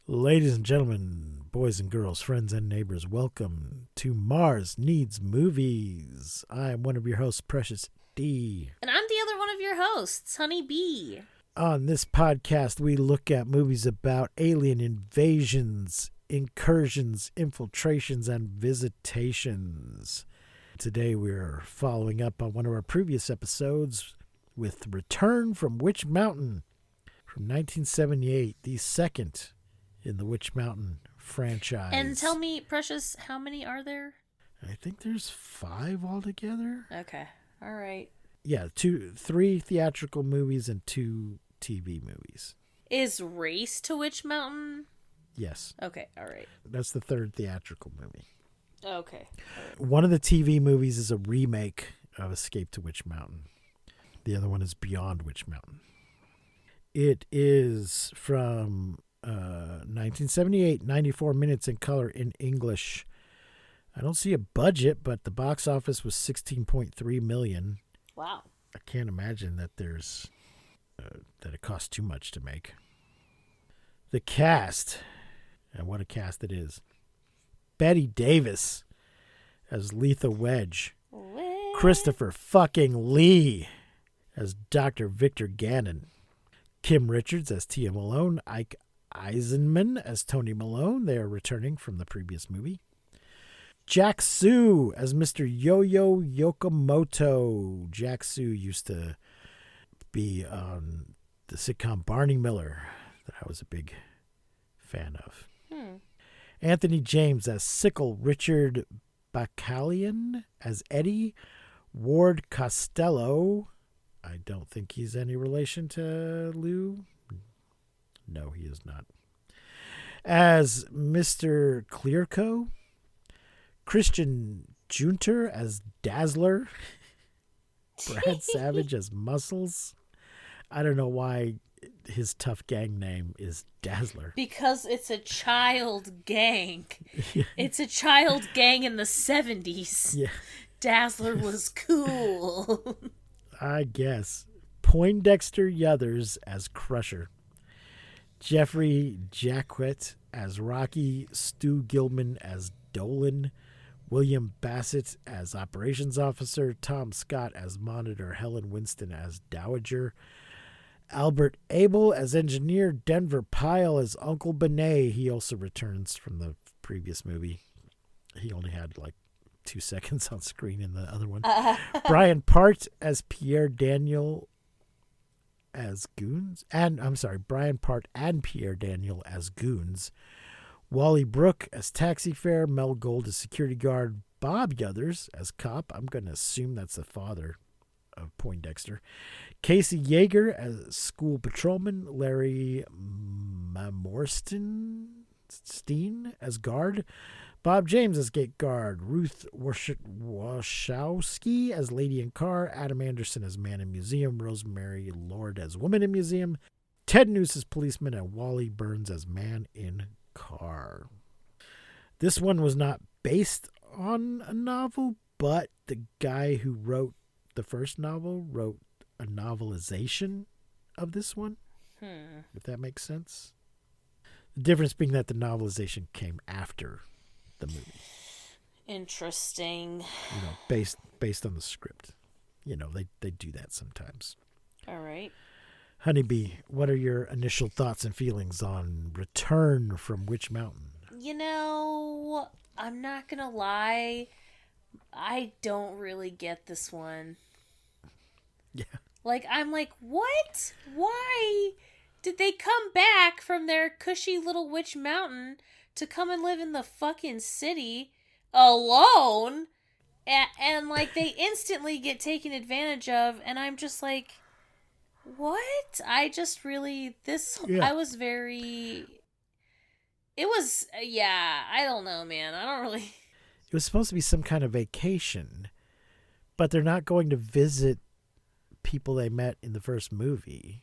Ladies and gentlemen, boys and girls, friends and neighbors, welcome to Mars Needs Movies. I'm one of your hosts, Precious D. And I'm the other one of your hosts, Honey Bee. On this podcast, we look at movies about alien invasions, incursions, infiltrations, and visitations. Today, we're following up on one of our previous episodes with Return from Witch Mountain from 1978, the second in the Witch Mountain franchise. And tell me, Precious, how many are there? I think there's 5 altogether. Okay. All right. Yeah, 3 theatrical movies and 2 TV movies. Is Race to Witch Mountain? Yes. Okay. All right. That's the 3rd theatrical movie. Okay. All right. One of the TV movies is a remake of Escape to Witch Mountain. The other one is Beyond Witch Mountain. It is from 1978, 94 minutes in color in English. I don't see a budget, but the box office was $16.3 million. Wow. I can't imagine that that it costs too much to make. The cast, and what a cast it is. Bette Davis as Letha Wedge. What? Christopher fucking Lee as Dr. Victor Gannon. Kim Richards as Tia Malone. Ike Eisenman as Tony Malone. They are returning from the previous movie. Jack Sue as Mr. Yo-Yo Yokomoto. Jack Sue used to be on the sitcom Barney Miller that I was a big fan of. Anthony James as Sickle. Richard Bacallian as Eddie. Ward Costello. I don't think he's any relation to Lou. No, he is not. As Mr. Clearco. Christian Junter as Dazzler. Brad Savage as Muscles. I don't know why his tough gang name is Dazzler. Because it's a child gang. It's a child gang in the 70s. Yeah, Dazzler was cool. I guess. Poindexter Yothers as Crusher. Jeffrey Jacquet as Rocky. Stu Gilman as Dolan. William Bassett as Operations Officer. Tom Scott as Monitor. Helen Winston as Dowager. Albert Abel as Engineer. Denver Pyle as Uncle Benet. He also returns from the previous movie. He only had like 2 seconds on screen in the other one. Brian Part as Pierre Daniel as Goons. Brian Part and Pierre Daniel as Goons. Wally Brooke as Taxi Fare. Mel Gold as Security Guard. Bob Yothers as Cop. I'm going to assume that's the father of Poindexter. Casey Yeager as School Patrolman. Larry Mamorstein as Guard. Bob James as Gate Guard. Ruth Wachowski as Lady in Car. Adam Anderson as Man in Museum. Rosemary Lord as Woman in Museum. Ted Noose as Policeman. And Wally Burns as Man in Car. This one was not based on a novel, but the guy who wrote the first novel wrote a novelization of this one. If that makes sense. The difference being that the novelization came after the movie. Interesting. Based on the script. They do that sometimes. All right. Honeybee, what are your initial thoughts and feelings on Return from Witch Mountain? I'm not gonna lie. I don't really get this one. Yeah. I'm like, what? Why did they come back from their cushy little Witch Mountain to come and live in the fucking city alone? And they instantly get taken advantage of, and I'm just like, what? I just really, I was very, it was, I don't know, man. I don't really. It was supposed to be some kind of vacation, but they're not going to visit people they met in the first movie.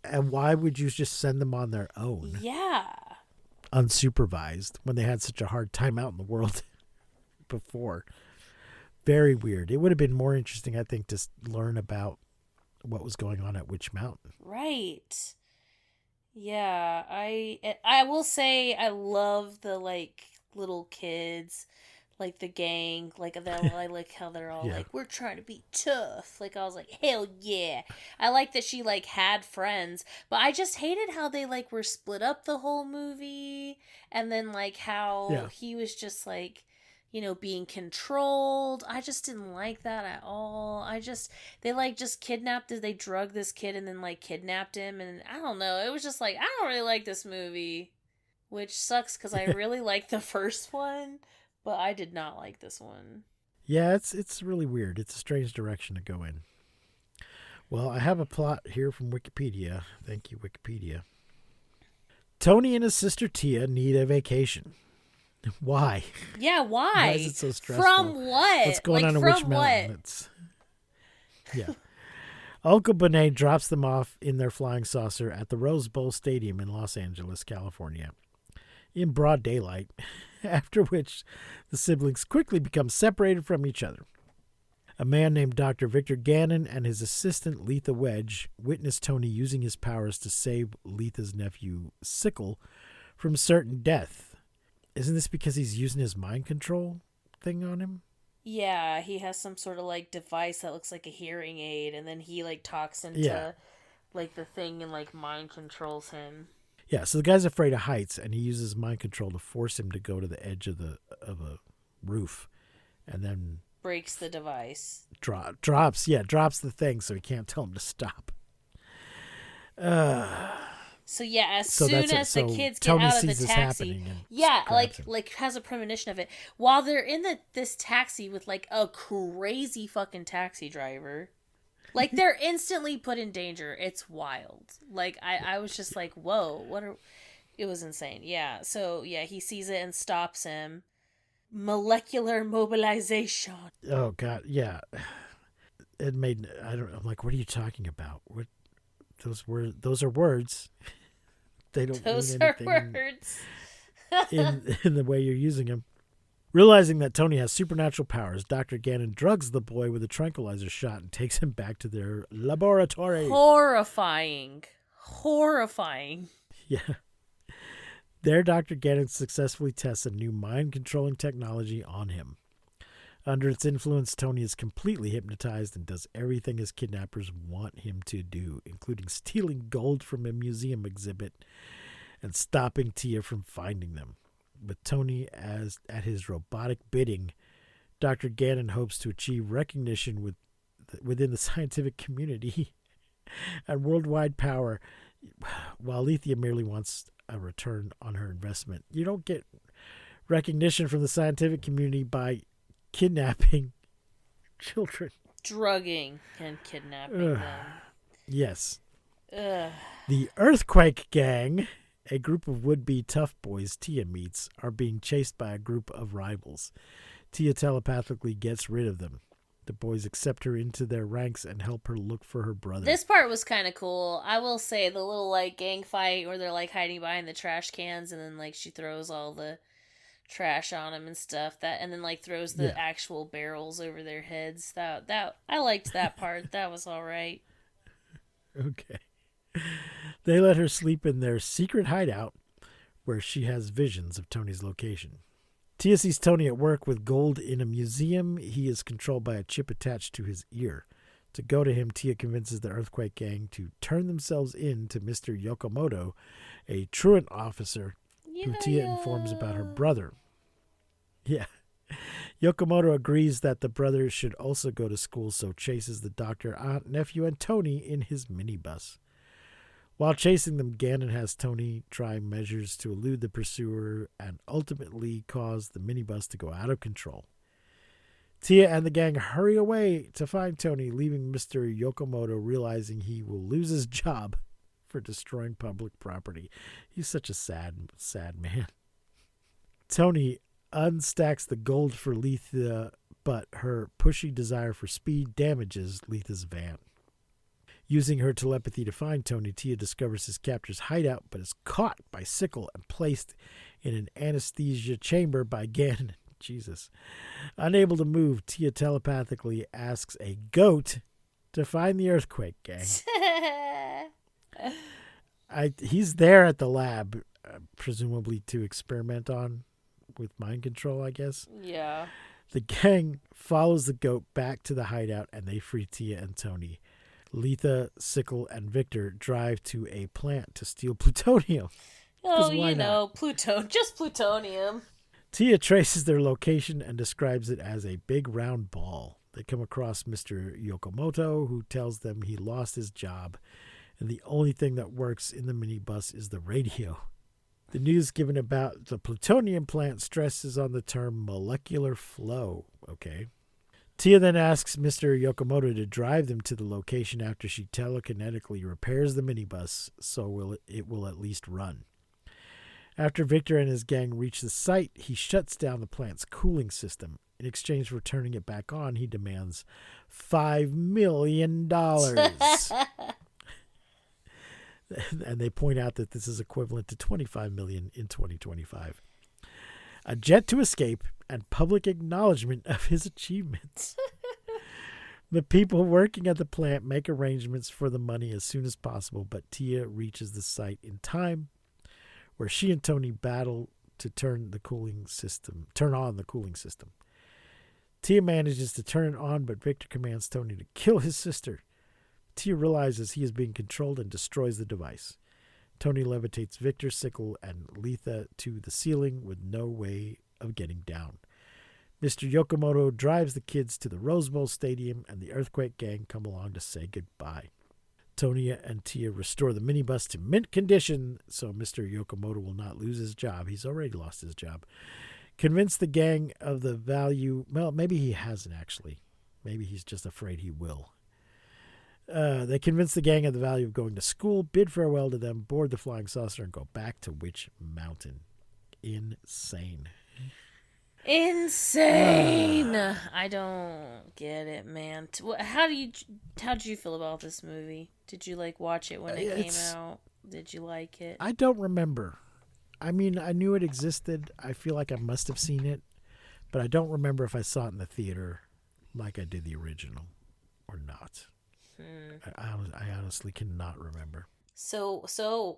And why would you just send them on their own? Yeah. Unsupervised when they had such a hard time out in the world before. Very weird. It would have been more interesting, I think, to learn about what was going on at Witch Mountain. Right. Yeah, I will say I love the like little kids, like the gang, like that. I like how they're all Yeah. like, "We're trying to be tough." Like I was like, "Hell yeah!" I like that she like had friends, but I just hated how they like were split up the whole movie, and then like how Yeah. he was just like, being controlled. I just didn't like that at all. They like just kidnapped, they drugged this kid and then like kidnapped him, and I don't know, it was just like I don't really like this movie, which sucks because I really liked the first one, but I did not like this one. Yeah, it's really weird. It's a strange direction to go in. Well, I have a plot here from Wikipedia. Thank you, Wikipedia. Tony and his sister Tia need a vacation. Why? Yeah, Why is why? it so stressful? From what? What's going Like on in Witch from Mountain? what? Yeah. Uncle Benet drops them off in their flying saucer at the Rose Bowl Stadium in Los Angeles, California, in broad daylight, after which the siblings quickly become separated from each other. A man named Dr. Victor Gannon and his assistant Letha Wedge witness Tony using his powers to save Letha's nephew Sickle from certain death. Isn't this because he's using his mind control thing on him? Yeah, he has some sort of like device that looks like a hearing aid, and then he like talks into Yeah. like the thing and like mind controls him. Yeah, so the guy's afraid of heights, and he uses mind control to force him to go to the edge of a roof, and then Breaks the device. drops the thing, so he can't tell him to stop. So yeah, as So soon that's it. as the So kids get Tony out of the sees this taxi, happening and yeah, grabs him. like has a premonition of it while they're in this taxi with like a crazy fucking taxi driver. Like they're instantly put in danger. It's wild. Like I was just like, whoa, it was insane. Yeah. So yeah, he sees it and stops him. Molecular mobilization. Oh God, yeah. It made I'm like, what are you talking about? What those are words. They don't Those mean are anything words. in the way you're using them. Realizing that Tony has supernatural powers, Dr. Gannon drugs the boy with a tranquilizer shot and takes him back to their laboratory. Horrifying. Horrifying. Yeah. There, Dr. Gannon successfully tests a new mind-controlling technology on him. Under its influence, Tony is completely hypnotized and does everything his kidnappers want him to do, including stealing gold from a museum exhibit and stopping Tia from finding them. With Tony at his robotic bidding, Dr. Gannon hopes to achieve recognition within the scientific community and worldwide power, while Lethia merely wants a return on her investment. You don't get recognition from the scientific community by kidnapping children. Drugging and kidnapping them. Yes. Ugh. The Earthquake Gang, a group of would-be tough boys Tia meets, are being chased by a group of rivals. Tia telepathically gets rid of them. The boys accept her into their ranks and help her look for her brother. This part was kind of cool. I will say the little like gang fight where they're like hiding behind the trash cans and then like she throws all the trash on them and stuff, and then like throws the actual barrels over their heads. That I liked that part. That was all right. Okay. They let her sleep in their secret hideout where she has visions of Tony's location. Tia sees Tony at work with gold in a museum. He is controlled by a chip attached to his ear. To go to him, Tia convinces the Earthquake Gang to turn themselves in to Mr. Yokomoto, a truant officer who Tia informs about her brother. Yeah. Yokomoto agrees that the brother should also go to school, so chases the doctor, aunt, nephew, and Tony in his minibus. While chasing them, Gannon has Tony try measures to elude the pursuer and ultimately cause the minibus to go out of control. Tia and the gang hurry away to find Tony, leaving Mr. Yokomoto realizing he will lose his job for destroying public property. He's such a sad, sad man. Tony unstacks the gold for Letha, but her pushy desire for speed damages Letha's van. Using her telepathy to find Tony, Tia discovers his captor's hideout, but is caught by Sickle and placed in an anesthesia chamber by Gannon. Jesus. Unable to move, Tia telepathically asks a goat to find the Earthquake Gang. He's there at the lab, presumably to experiment on with mind control, I guess. Yeah. The gang follows the goat back to the hideout, and they free Tia and Tony. Letha, Sickle, and Victor drive to a plant to steal plutonium. Oh, why not? just plutonium. Tia traces their location and describes it as a big round ball. They come across Mr. Yokomoto, who tells them he lost his job, and the only thing that works in the minibus is the radio. The news given about the plutonium plant stresses on the term molecular flow. Okay. Tia then asks Mr. Yokomoto to drive them to the location after she telekinetically repairs the minibus so it will at least run. After Victor and his gang reach the site, he shuts down the plant's cooling system. In exchange for turning it back on, he demands $5 million. And they point out that this is equivalent to $25 million in 2025. A jet to escape and public acknowledgement of his achievements. The people working at the plant make arrangements for the money as soon as possible, but Tia reaches the site in time, where she and Tony battle to turn on the cooling system. Tia manages to turn it on, but Victor commands Tony to kill his sister. Tia realizes he is being controlled and destroys the device. Tony levitates Victor, Sickle, and Letha to the ceiling with no way of getting down. Mr. Yokomoto drives the kids to the Rose Bowl Stadium, and the Earthquake Gang come along to say goodbye. Tony and Tia restore the minibus to mint condition so Mr. Yokomoto will not lose his job. He's already lost his job. Convince the gang of the value. Well, maybe he hasn't actually. Maybe he's just afraid he will. They convince the gang of the value of going to school, bid farewell to them, board the flying saucer, and go back to Witch Mountain. Insane. I don't get it, man. How did you feel about this movie? Did you watch it when it came out? Did you like it? I don't remember. I mean, I knew it existed. I feel like I must have seen it, but I don't remember if I saw it in the theater like I did the original or not. I honestly cannot remember. So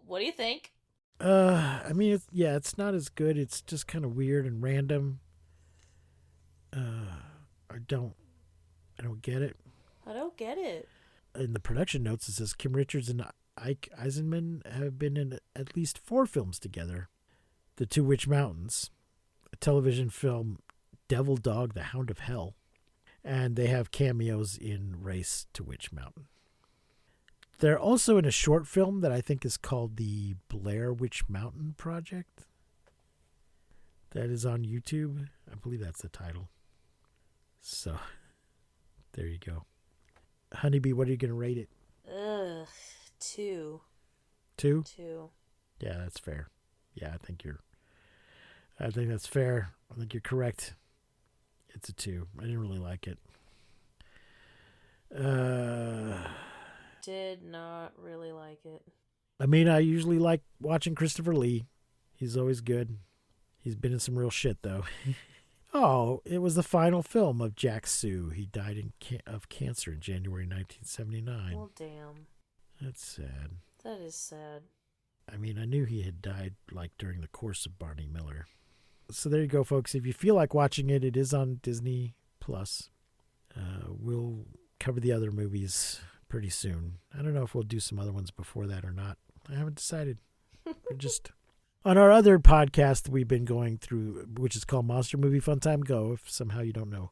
what do you think? I mean, it's not as good. It's just kind of weird and random. I don't get it. I don't get it. In the production notes, it says Kim Richards and Ike Eisenman have been in at least 4 films together. The Two Witch Mountains, a television film, Devil Dog, The Hound of Hell, and they have cameos in Race to Witch Mountain. They're also in a short film that I think is called the Blair Witch Mountain Project. That is on YouTube. I believe that's the title. So, there you go. Honeybee, what are you going to rate it? 2. 2? 2. Yeah, that's fair. Yeah, I think that's fair. I think you're correct. It's a 2. I didn't really like it. Did not really like it. I mean, I usually like watching Christopher Lee. He's always good. He's been in some real shit, though. Oh, it was the final film of Jack Sue. He died of cancer in January 1979. Well, damn. That's sad. That is sad. I mean, I knew he had died during the course of Barney Miller. So there you go, folks. If you feel like watching it, it is on Disney Plus. We'll cover the other movies pretty soon. I don't know if we'll do some other ones before that or not. I haven't decided. We're just on our other podcast we've been going through, which is called Monster Movie Fun Time Go. If somehow you don't know,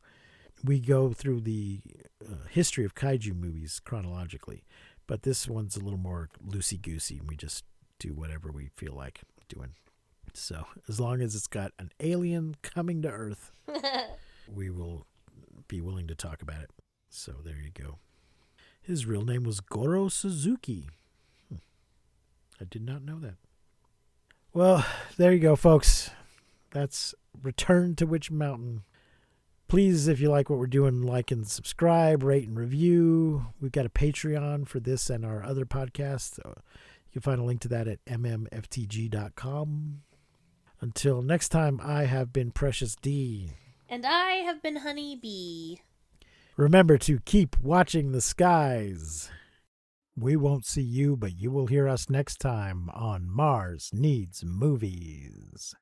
we go through the history of kaiju movies chronologically, but this one's a little more loosey-goosey, and we just do whatever we feel like doing. So as long as it's got an alien coming to Earth, we will be willing to talk about it. So there you go. His real name was Goro Suzuki. I did not know that. Well, there you go, folks. That's Return to Witch Mountain. Please, if you like what we're doing, like and subscribe, rate and review. We've got a Patreon for this and our other podcasts. You can find a link to that at mmftg.com. Until next time, I have been Precious D. And I have been Honey Bee. Remember to keep watching the skies. We won't see you, but you will hear us next time on Mars Needs Movies.